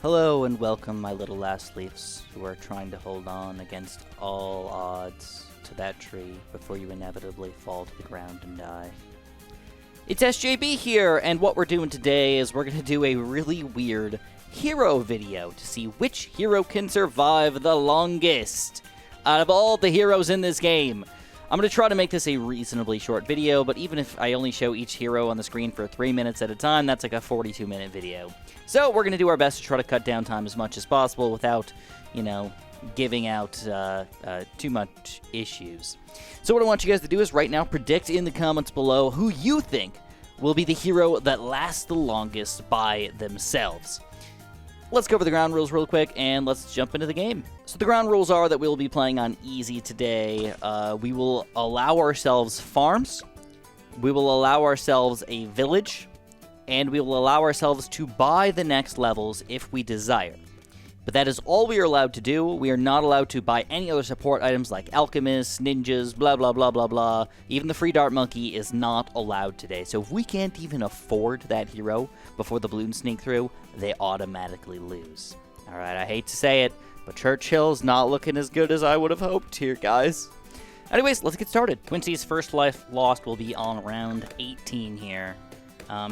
Hello and welcome, my little last leafs who are trying to hold on against all odds to that tree before you inevitably fall to the ground and die. It's SJB here, and what we're doing today is we're going to do a really weird hero video to see which hero can survive the longest out of all the heroes in this game. I'm going to try to make this a reasonably short video, but even if I only show each hero on the screen for 3 minutes at a time, that's like a 42-minute video. So we're going to do our best to try to cut down time as much as possible without, giving out too much issues. So what I want you guys to do is right now predict in the comments below who you think will be the hero that lasts the longest by themselves. Let's go over the ground rules real quick, and let's jump into the game. So the ground rules are that we'll be playing on easy today. We will allow ourselves farms, we will allow ourselves a village, and we will allow ourselves to buy the next levels if we desire. But that is all we are allowed to do. We are not allowed to buy any other support items like alchemists, ninjas, blah, blah, blah, blah, blah. Even the free dart monkey is not allowed today. So if we can't even afford that hero before the Bloons sneak through, they automatically lose. All right, I hate to say it, but Churchill's not looking as good as I would have hoped here, guys. Anyways, let's get started. Quincy's first life lost will be on round 18 here.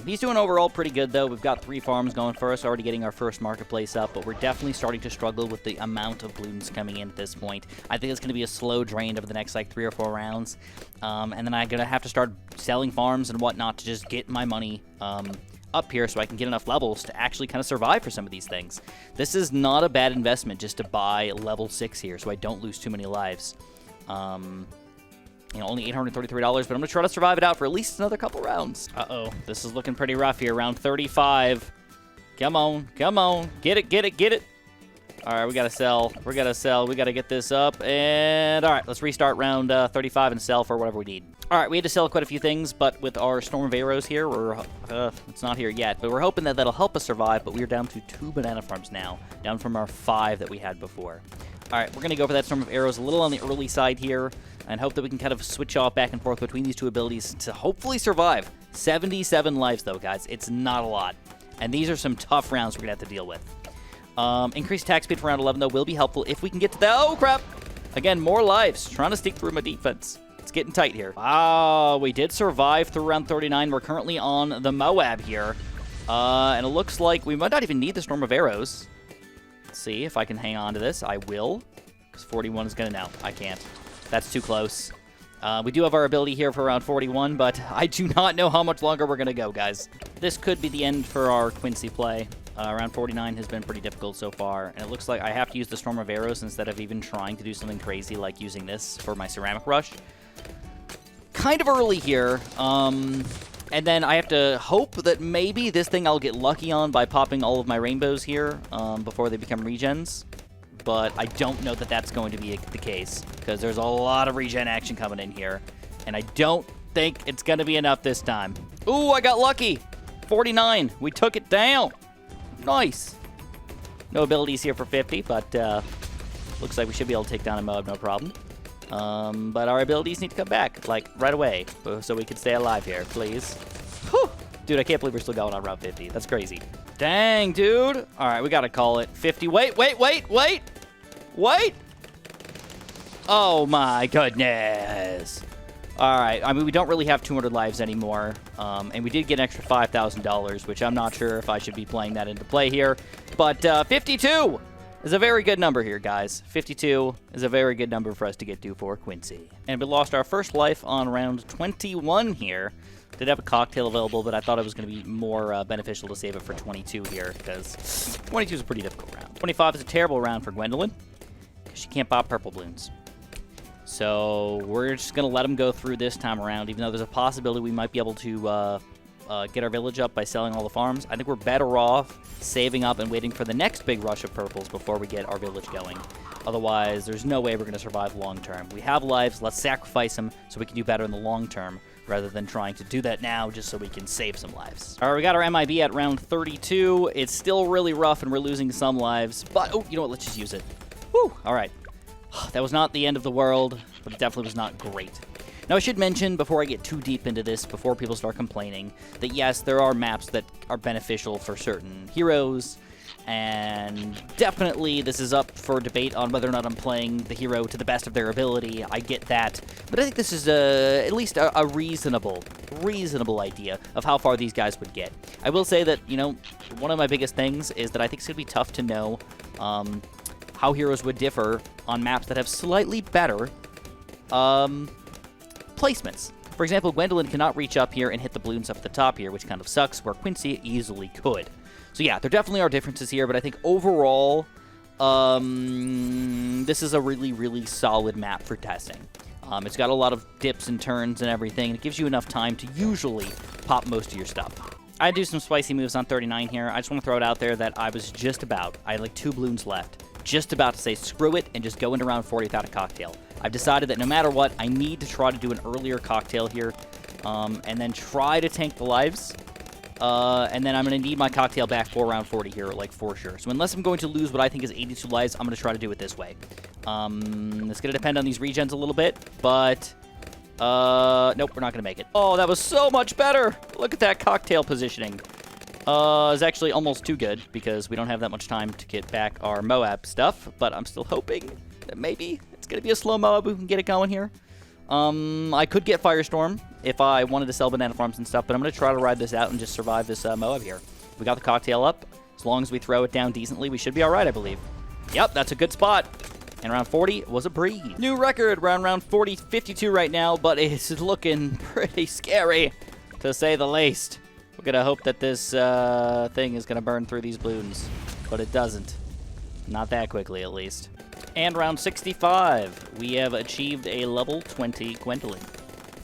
He's doing overall pretty good, though. We've got 3 farms going for us, already getting our first marketplace up, but we're definitely starting to struggle with the amount of Bloons coming in at this point. I think it's going to be a slow drain over the next, 3 or 4 rounds, and then I'm going to have to start selling farms and whatnot to just get my money up here so I can get enough levels to actually kind of survive for some of these things. This is not a bad investment just to buy level 6 here so I don't lose too many lives. Only $833, but I'm going to try to survive it out for at least another couple rounds. Uh-oh, this is looking pretty rough here. Round 35. Come on, come on. Get it, get it, get it. All right, we got to sell. We got to sell. We got to get this up. And, all right, let's restart round 35 and sell for whatever we need. All right, we had to sell quite a few things, but with our Storm of Arrows here, it's not here yet, but we're hoping that that'll help us survive, but we're down to 2 banana farms now, down from our 5 that we had before. All right, we're going to go for that Storm of Arrows a little on the early side here and hope that we can kind of switch off back and forth between these 2 abilities to hopefully survive. 77 lives, though, guys. It's not a lot. And these are some tough rounds we're going to have to deal with. Increased attack speed for round 11, though, will be helpful if we can get to that. Oh, crap. Again, more lives. Trying to stick through my defense. It's getting tight here. Wow, we did survive through round 39. We're currently on the Moab here. And it looks like we might not even need the Storm of Arrows. Let's see if I can hang on to this. I will. Because 41 is going to... No, I can't. That's too close. We do have our ability here for round 41, but I do not know how much longer we're going to go, guys. This could be the end for our Quincy play. Round 49 has been pretty difficult so far, and it looks like I have to use the Storm of Arrows instead of even trying to do something crazy like using this for my Ceramic Rush. Kind of early here, and then I have to hope that maybe this thing I'll get lucky on by popping all of my rainbows here before they become regens. But I don't know that that's going to be the case because there's a lot of regen action coming in here, and I don't think it's going to be enough this time. Ooh, I got lucky. 49. We took it down. Nice. No abilities here for 50, but looks like we should be able to take down a Moab, no problem. But our abilities need to come back, like, right away, so we can stay alive here, please. Whew. Dude, I can't believe we're still going on round 50. That's crazy. Dang, dude. All right, we got to call it. 50. Wait, wait, wait, wait. Wait. Oh, my goodness. All right. I mean, we don't really have 200 lives anymore. And we did get an extra $5,000, which I'm not sure if I should be playing that into play here. But 52 is a very good number here, guys. 52 is a very good number for us to get to for Quincy. And we lost our first life on round 21 here. Did have a cocktail available, but I thought it was going to be more beneficial to save it for 22 here, because 22 is a pretty difficult round. 25 is a terrible round for Gwendolyn, because she can't pop purple balloons. So we're just going to let them go through this time around, even though there's a possibility we might be able to get our village up by selling all the farms. I think we're better off saving up and waiting for the next big rush of purples before we get our village going. Otherwise, there's no way we're going to survive long term. We have lives. Let's sacrifice them so we can do better in the long term, rather than trying to do that now just so we can save some lives. All right, we got our MIB at round 32. It's still really rough, and we're losing some lives. But, oh, you know what? Let's just use it. Whew, all right. That was not the end of the world, but it definitely was not great. Now, I should mention, before I get too deep into this, before people start complaining, that yes, there are maps that are beneficial for certain heroes, And definitely this is up for debate on whether or not I'm playing the hero to the best of their ability. I get that. But I think this is at least a reasonable idea of how far these guys would get. I will say that, you know, one of my biggest things is that I think it's going to be tough to know how heroes would differ on maps that have slightly better placements. For example, Gwendolyn cannot reach up here and hit the balloons up at the top here, which kind of sucks, where Quincy easily could. So yeah, there definitely are differences here, but I think overall, this is a really, really solid map for testing. It's got a lot of dips and turns and everything, and it gives you enough time to usually pop most of your stuff. I do some spicy moves on 39 here. I just want to throw it out there that I was just about, I had like 2 balloons left, just about to say screw it and just go into round 40 without a cocktail. I've decided that no matter what, I need to try to do an earlier cocktail here, and then try to tank the lives. And then I'm going to need my cocktail back for round 40 here, like, for sure. So unless I'm going to lose what I think is 82 lives, I'm going to try to do it this way. It's going to depend on these regens a little bit, but, nope, we're not going to make it. Oh, that was so much better! Look at that cocktail positioning. It's actually almost too good, because we don't have that much time to get back our Moab stuff, but I'm still hoping that maybe it's going to be a slow Moab we can get it going here. I could get Firestorm if I wanted to sell banana farms and stuff, but I'm going to try to ride this out and just survive this Moab here. We got the cocktail up. As long as we throw it down decently, we should be all right, I believe. Yep, that's a good spot. And round 40 was a breeze. New record, round 40, 52 right now, but it's looking pretty scary, to say the least. We're going to hope that this thing is going to burn through these balloons, but it doesn't. Not that quickly, at least. And round 65, we have achieved a level 20 Gwendolyn.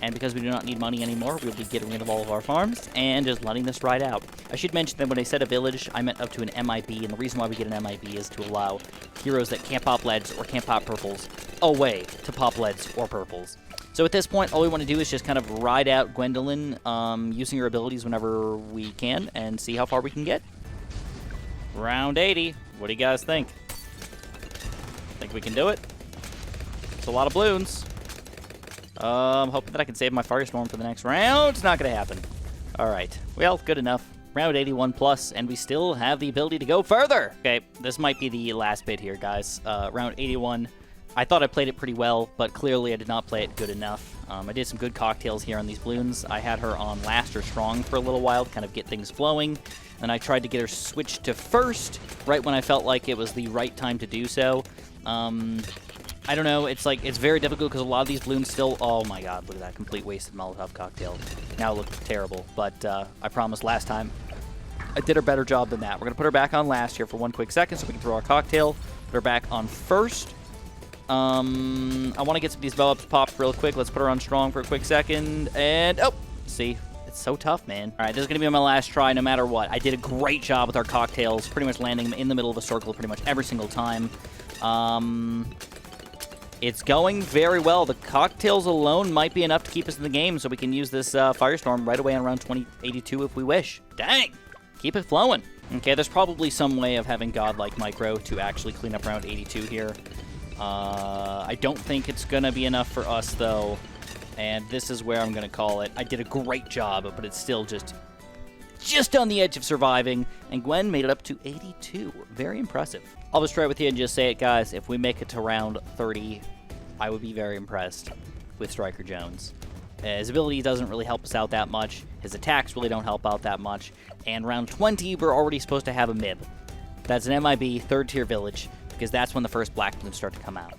And because we do not need money anymore, we'll be getting rid of all of our farms and just letting this ride out. I should mention that when I said a village, I meant up to an MIB, and the reason why we get an MIB is to allow heroes that can't pop leads or can't pop purples a way to pop leads or purples. So at this point, all we want to do is just kind of ride out Gwendolyn using her abilities whenever we can and see how far we can get. Round 80. What do you guys think? Think we can do it? It's a lot of balloons. I'm hoping that I can save my Firestorm for the next round. It's not going to happen. All right. Well, good enough. Round 81 plus, and we still have the ability to go further. Okay, this might be the last bit here, guys. Round 81. I thought I played it pretty well, but clearly I did not play it good enough. I did some good cocktails here on these balloons. I had her on last or strong for a little while to kind of get things flowing. And I tried to get her switched to first right when I felt like it was the right time to do so. I don't know. It's like, it's very difficult because a lot of these balloons still... Oh my god, look at that complete wasted Molotov cocktail. Now it looks terrible, but I promised last time I did a better job than that. We're going to put her back on last here for 1 quick second so we can throw our cocktail. Put her back on first. I want to get some of these Moabs popped real quick. Let's put her on strong for a quick second. And, oh, see, it's so tough, man. All right, this is going to be my last try no matter what. I did a great job with our cocktails, pretty much landing them in the middle of the circle pretty much every single time. It's going very well. The cocktails alone might be enough to keep us in the game, so we can use this Firestorm right away on round 2082 if we wish. Dang! Keep it flowing. Okay, there's probably some way of having godlike micro to actually clean up round 82 here. I don't think it's going to be enough for us, though, and this is where I'm going to call it. I did a great job, but it's still just on the edge of surviving, and Gwen made it up to 82. Very impressive. I'll be straight with you and just say it, guys. If we make it to round 30, I would be very impressed with Striker Jones. His ability doesn't really help us out that much. His attacks really don't help out that much. And round 20, we're already supposed to have a MIB. That's an MIB, third-tier village, because that's when the first black balloons start to come out.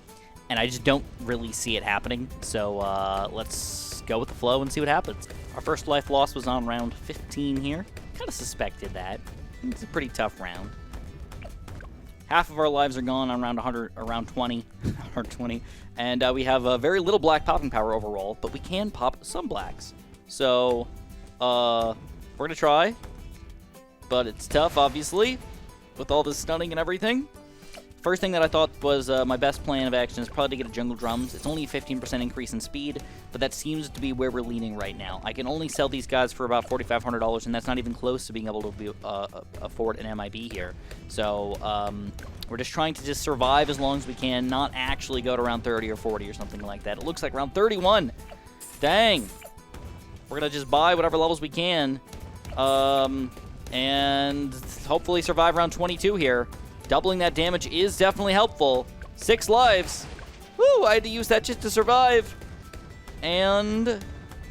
And I just don't really see it happening, so let's go with the flow and see what happens. Our first life loss was on round 15 here. Kind of suspected that. It's a pretty tough round. Half of our lives are gone on round 100, around 20, 120, and we have very little black popping power overall, but we can pop some blacks. So, we're going to try, but it's tough, obviously, with all this stunning and everything. First thing that I thought was my best plan of action is probably to get a Jungle Drums. It's only a 15% increase in speed, but that seems to be where we're leaning right now. I can only sell these guys for about $4,500, and that's not even close to being able to afford an MIB here. So we're just trying to just survive as long as we can, not actually go to round 30 or 40 or something like that. It looks like round 31. Dang. We're going to just buy whatever levels we can. and hopefully survive round 22 here. Doubling that damage is definitely helpful. 6 lives. Woo, I had to use that just to survive. And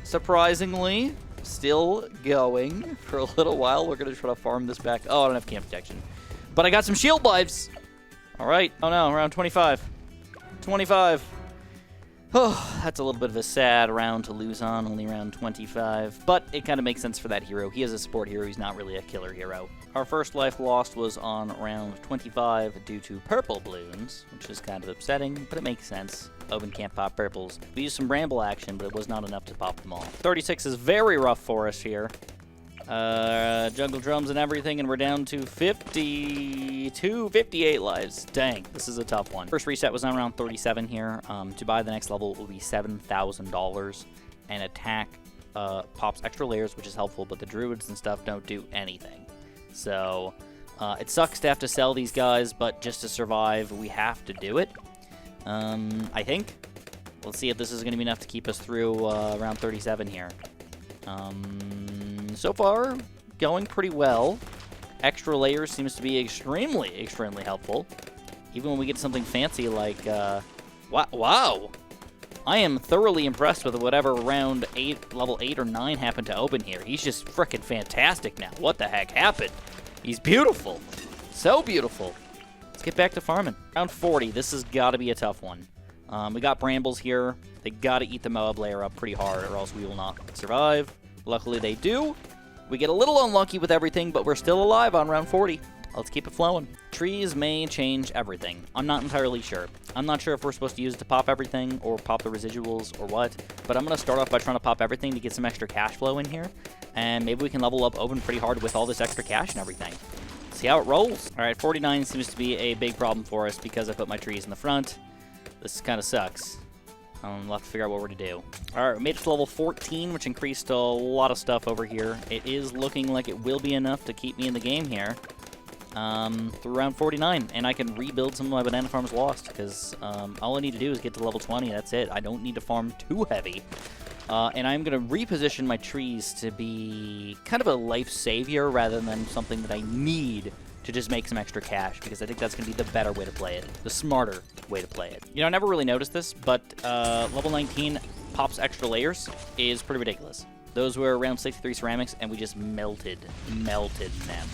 surprisingly, still going for a little while. We're going to try to farm this back. Oh, I don't have camp protection. But I got some shield lives. All right. Oh, no. Round 25. 25. Oh, that's a little bit of a sad round to lose on. Only round 25. But it kind of makes sense for that hero. He is a support hero. He's not really a killer hero. Our first life lost was on round 25 due to purple Bloons, which is kind of upsetting, but it makes sense. Obyn can't pop purples. We used some bramble action, but it was not enough to pop them all. 36 is very rough for us here. Jungle drums and everything, and we're down to 58 lives. Dang, this is a tough one. First reset was on around 37 here. To buy the next level will be $7,000, and attack pops extra layers, which is helpful, but the druids and stuff don't do anything. So it sucks to have to sell these guys, but just to survive, we have to do it. I think. Let's see if this is going to be enough to keep us through round 37 here. So far, going pretty well. Extra layers seems to be extremely helpful. Even when we get something fancy like, wow. I am thoroughly impressed with whatever round 8, level 8 or 9 happened to Obyn here. He's just frickin' fantastic now. What the heck happened? He's beautiful. So beautiful. Let's get back to farming. Round 40, this has got to be a tough one. We got brambles here. They got to eat the Moab layer up pretty hard or else we will not survive. Luckily they do. We get a little unlucky with everything, but we're still alive on round 40. Let's keep it flowing. Trees may change everything. I'm not entirely sure. I'm not sure if we're supposed to use it to pop everything or pop the residuals or what, but I'm going to start off by trying to pop everything to get some extra cash flow in here, and maybe we can level up Obyn pretty hard with all this extra cash and everything. See how it rolls. All right, 49 seems to be a big problem for us because I put my trees in the front. This kind of sucks. We'll have to figure out what we're to do. All right, we made it to level 14, which increased a lot of stuff over here. It is looking like it will be enough to keep me in the game here through round 49, and I can rebuild some of my banana farms lost because all I need to do is get to level 20. That's it. I don't need to farm too heavy. And I'm going to reposition my trees to be kind of a life savior rather than something that I need to just make some extra cash, because I think that's going to be the better way to play it, the smarter way to play it. You know, I never really noticed this, but level 19 pops extra layers is pretty ridiculous. Those were around 63 ceramics, and we just melted them.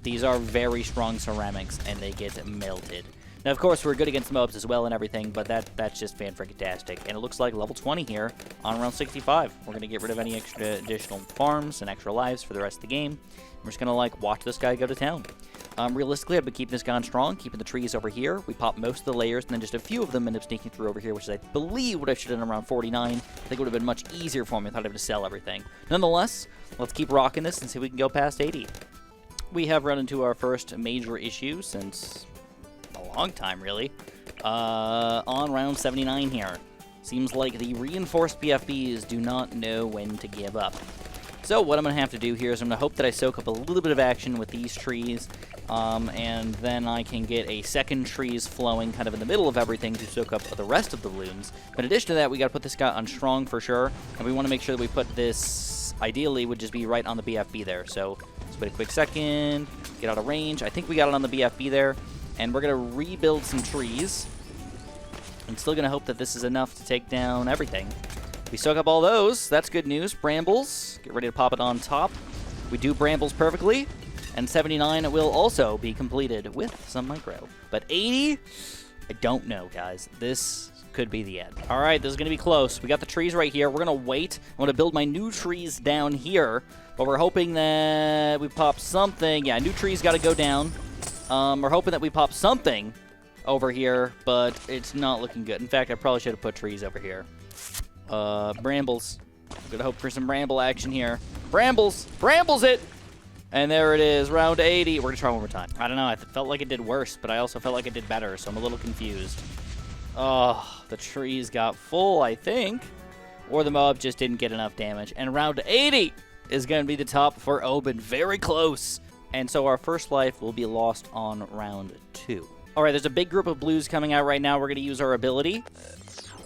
These are very strong ceramics, and they get melted. Now, of course, we're good against mobs as well and everything, but that's just fan-freaking-tastic. And it looks like level 20 here on round 65. We're going to get rid of any extra additional farms and extra lives for the rest of the game. We're just going to, like, watch this guy go to town. Realistically, I've been keeping this guy on strong, keeping the trees over here. We pop most of the layers, and then just a few of them end up sneaking through over here, which is, I believe, what I should have done around 49. I think it would have been much easier for me without having to sell everything. Nonetheless, let's keep rocking this and see if we can go past 80. We have run into our first major issue since a long time, really, on round 79 here. Seems like the reinforced BFBs do not know when to give up. So what I'm going to have to do here is I'm going to hope that I soak up a little bit of action with these trees, and then I can get a second trees flowing kind of in the middle of everything to soak up the rest of the Bloons. But in addition to that, we got to put this guy on strong for sure, and we want to make sure that we put this, ideally, would just be right on the BFB there. So let's wait a quick second, get out of range. I think we got it on the BFB there, and we're going to rebuild some trees. I'm still going to hope that this is enough to take down everything. We soak up all those. That's good news. Brambles. Get ready to pop it on top. We do brambles perfectly. And 79 will also be completed with some micro. But 80? I don't know, guys. This could be the end. All right, this is going to be close. We got the trees right here. We're going to wait. I'm going to build my new trees down here. But we're hoping that we pop something. Yeah, new trees got to go down. We're hoping that we pop something over here, but it's not looking good. In fact, I probably should have put trees over here. Brambles. I'm gonna hope for some bramble action here. Brambles! Brambles it! And there it is, round 80. We're gonna try one more time. I don't know, I felt like it did worse, but I also felt like it did better, so I'm a little confused. Oh, the trees got full, I think. Or the mob just didn't get enough damage. And round 80 is gonna be the top for Obyn. Very close. And so our first life will be lost on round 2. All right, there's a big group of blues coming out right now. We're gonna use our ability.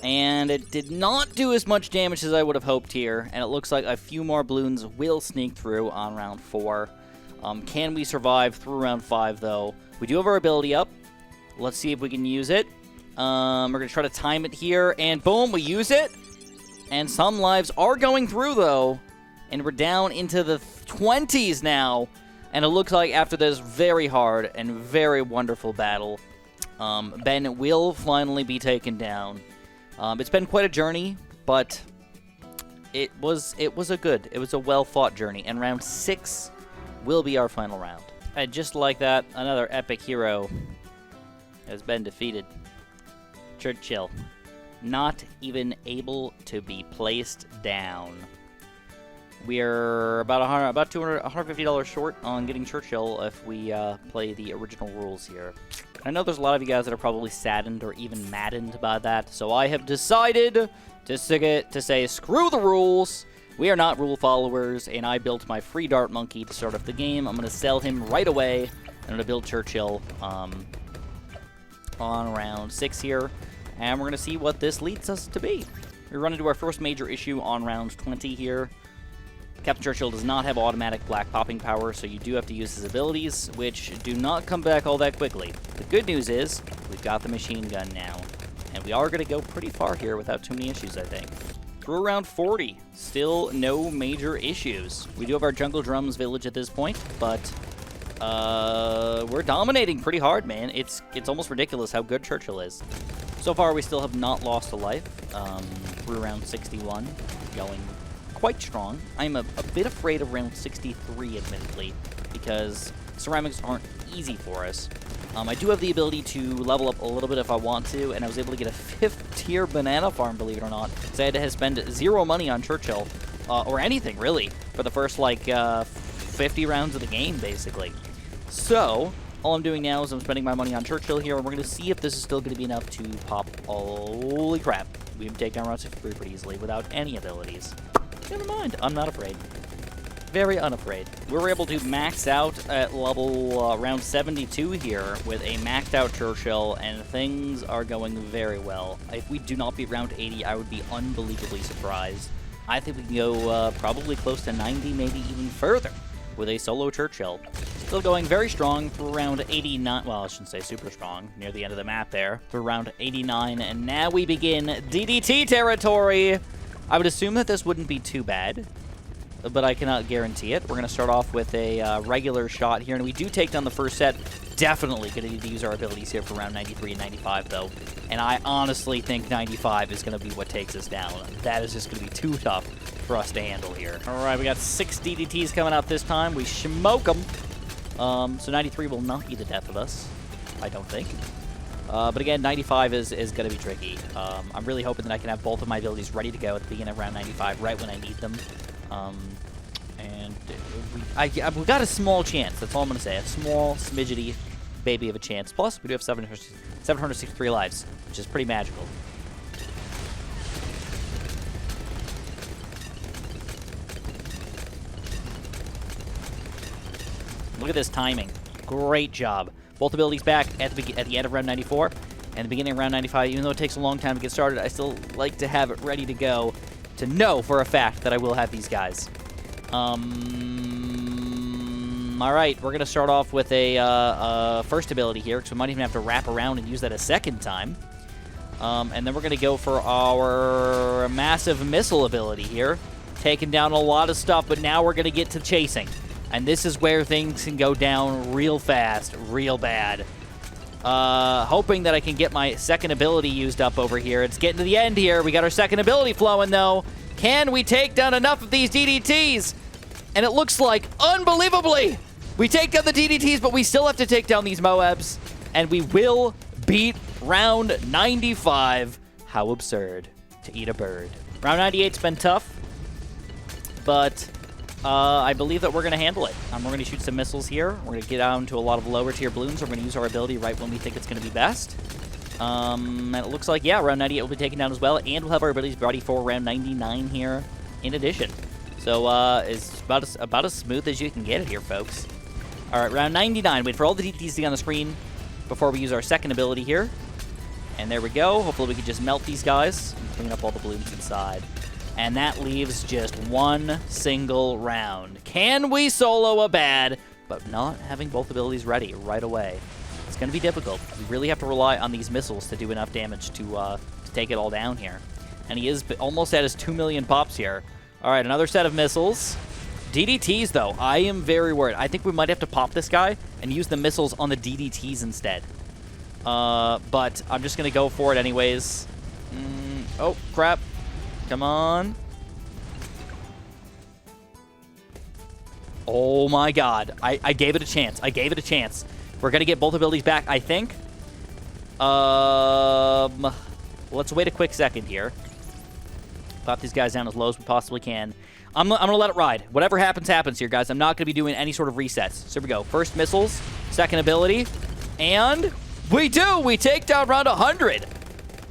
And it did not do as much damage as I would have hoped here, and it looks like a few more Bloons will sneak through on round 4. Can we survive through round 5, though? We do have our ability up. Let's see if we can use it. We're going to try to time it here, and boom, we use it. And some lives are going through, though, and we're down into the 20s now. And it looks like after this very hard and very wonderful battle, Ben will finally be taken down. It's been quite a journey, but it was a well-fought journey. And round 6 will be our final round. And just like that, another epic hero has been defeated. Churchill, not even able to be placed down. We're about $150 short on getting Churchill if we play the original rules here. I know there's a lot of you guys that are probably saddened or even maddened by that, so I have decided to say screw the rules. We are not rule followers, and I built my free dart monkey to start off the game. I'm going to sell him right away. I'm going to build Churchill on round 6 here, and we're going to see what this leads us to be. We run into our first major issue on round 20 here. Captain Churchill does not have automatic black popping power, so you do have to use his abilities, which do not come back all that quickly. The good news is, we've got the machine gun now, and we are going to go pretty far here without too many issues, I think. Through round 40, still no major issues. We do have our Jungle Drums village at this point, but we're dominating pretty hard, man. It's almost ridiculous how good Churchill is. So far, we still have not lost a life through round 61, going quite strong. I'm a bit afraid of round 63, admittedly, because ceramics aren't easy for us. I do have the ability to level up a little bit if I want to, and I was able to get a 5th tier banana farm, believe it or not. So I had to spend 0 money on Churchill, or anything, really, for the first, 50 rounds of the game, basically. So, all I'm doing now is I'm spending my money on Churchill here, and we're going to see if this is still going to be enough to pop. Holy crap. We can take down round 63 pretty easily without any abilities. Never mind. I'm not afraid. Very unafraid. We were able to max out at level round 72 here with a maxed out Churchill, and things are going very well. If we do not beat round 80, I would be unbelievably surprised. I think we can go probably close to 90, maybe even further with a solo Churchill. Still going very strong through round 89. Well, I shouldn't say super strong, near the end of the map there, through round 89, and now we begin DDT territory. I would assume that this wouldn't be too bad, but I cannot guarantee it. We're going to start off with a regular shot here, and we do take down the first set. Definitely going to need to use our abilities here for round 93 and 95, though. And I honestly think 95 is going to be what takes us down. That is just going to be too tough for us to handle here. All right, we got 6 DDTs coming out this time. We smoke them. So 93 will not be the death of us, I don't think. But again, 95 is going to be tricky. I'm really hoping that I can have both of my abilities ready to go at the beginning of round 95, right when I need them. And we got a small chance. That's all I'm going to say. A small, smidgety baby of a chance. Plus, we do have 763 lives, which is pretty magical. Look at this timing. Great job. Both abilities back at the end of round 94 and the beginning of round 95. Even though it takes a long time to get started, I still like to have it ready to go to know for a fact that I will have these guys. All right, we're going to start off with a first ability here, because we might even have to wrap around and use that a second time. And then we're going to go for our massive missile ability here, taking down a lot of stuff, but now we're going to get to chasing. And this is where things can go down real fast, real bad. Hoping that I can get my second ability used up over here. It's getting to the end here. We got our second ability flowing, though. Can we take down enough of these DDTs? And it looks like, unbelievably, we take down the DDTs, but we still have to take down these Moabs. And we will beat round 95. How absurd to eat a bird. Round 98's been tough, but I believe that we're going to handle it. We're going to shoot some missiles here. We're going to get down to a lot of lower tier balloons. We're going to use our ability right when we think it's going to be best. And it looks like, yeah, round 98 will be taken down as well, and we'll have our abilities ready for round 99 here in addition. So it's about as smooth as you can get it here, folks. All right, round 99. Wait for all the DTs to be on the screen before we use our second ability here. And there we go. Hopefully we can just melt these guys and clean up all the balloons inside. And that leaves just one single round. Can we solo a bad but not having both abilities ready right away. It's going to be difficult. We really have to rely on these missiles to do enough damage to take it all down here. And he is almost at his 2 million pops here. All right, another set of missiles. DDTs, though, I am very worried. I think we might have to pop this guy and use the missiles on the DDTs instead. But I'm just going to go for it anyways. Oh, crap. Come on. Oh, my God. I gave it a chance. I gave it a chance. We're going to get both abilities back, I think. Let's wait a quick second here. Pop these guys down as low as we possibly can. I'm going to let it ride. Whatever happens, happens here, guys. I'm not going to be doing any sort of resets. So here we go. First missiles, second ability, and we do! We take down round 100.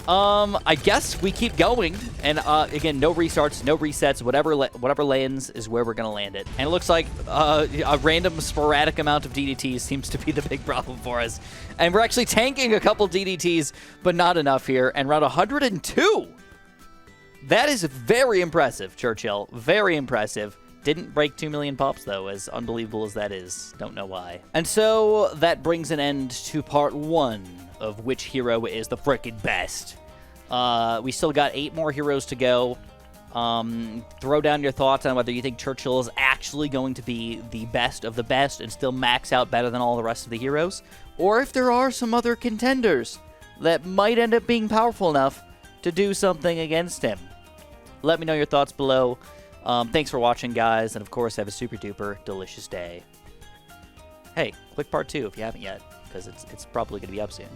I guess we keep going, and again, no restarts, no resets. Whatever lands is where we're going to land it. And it looks like a random sporadic amount of DDTs seems to be the big problem for us. And we're actually tanking a couple DDTs, but not enough here. And round 102! That is very impressive, Churchill. Very impressive. Didn't break 2 million pops, though, as unbelievable as that is. Don't know why. And so that brings an end to part 1 of which hero is the frickin' best. We still got 8 more heroes to go. Throw down your thoughts on whether you think Churchill is actually going to be the best of the best and still max out better than all the rest of the heroes, or if there are some other contenders that might end up being powerful enough to do something against him. Let me know your thoughts below. Thanks for watching, guys, and of course, have a super duper delicious day. Hey, click part 2 if you haven't yet, because it's probably going to be up soon.